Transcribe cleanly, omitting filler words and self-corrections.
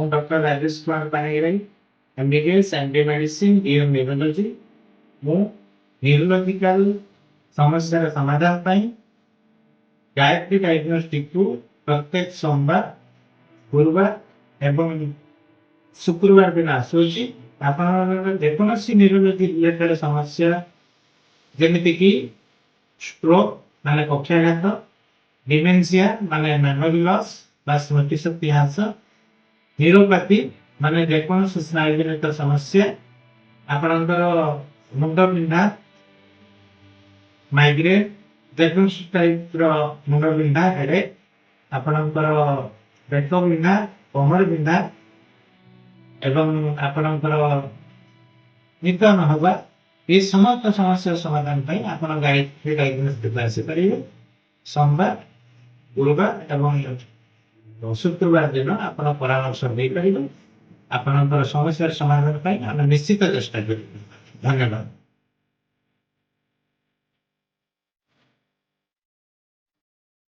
ମୁଁ doctor Rajesh Kumar Panigrahi, MBBS, MD medicine, BM neurology. ମୁଁ neurological ସମସ୍ୟାର ସମାଧାନ ପାଇଁ ଗାୟତ୍ରୀ ଡାଇଗ୍ନୋଷ୍ଟିକକୁ ପ୍ରତ୍ୟେକ ସୋମବାର, ଗୁରୁବାର ଏବଂ ଶୁକ୍ରବାର ଦିନ ଆସୁଛି। ଆପଣଙ୍କର ଯେକୌଣସି ନ୍ୟୁରୋଲୋଜି ରିଲେଟେଡ ସମସ୍ୟା ଯେମିତିକି ଷ୍ଟ୍ରୋକ୍ ମାନେ ପକ୍ଷାଘାତ, ଡିମେନ୍ସିଆ ମାନେ ମେମୋରି ଲସ୍ ବା ସ୍ମୃତି ଶକ୍ତି ହ୍ରାସ, ନ୍ୟୁରୋପାଥି ମାନେ ଯେକୌଣସି ସ୍ନାୟୁଜନିତ ସମସ୍ୟା, ଆପଣଙ୍କର ମୁଣ୍ଡ ବିନ୍ଧା, ମାଇଗ୍ରେନ୍, ଯେକୌଣସି ଟାଇପ୍ର ମୁଣ୍ଡ ବିନ୍ଧା ହେଡେକ୍, ଆପଣଙ୍କର ପେଟ ବିନ୍ଧା, କମର ବିନ୍ଧା ଏବଂ ଆପଣଙ୍କର ନିଦ ନ ହେବା, ଏ ସମସ୍ତ ସମସ୍ୟାର ସମାଧାନ ପାଇଁ ଆପଣ ଗାୟତ୍ରୀ ଡାଇଗ୍ନୋଷ୍ଟିକ୍ ଆସିପାରିବେ। ସୋମବାର, ଗୁରୁବାର ଏବଂ ଶୁକ୍ରବାର ଦିନ ଆପଣ ପରାମର୍ଶ ଦେଇପାରିବେ। ଆପଣଙ୍କର ସମସ୍ୟାର ସମାଧାନ ପାଇଁ ଆମେ ନିଶ୍ଚିତ ଚେଷ୍ଟା କରିବୁ। ଧନ୍ୟବାଦ।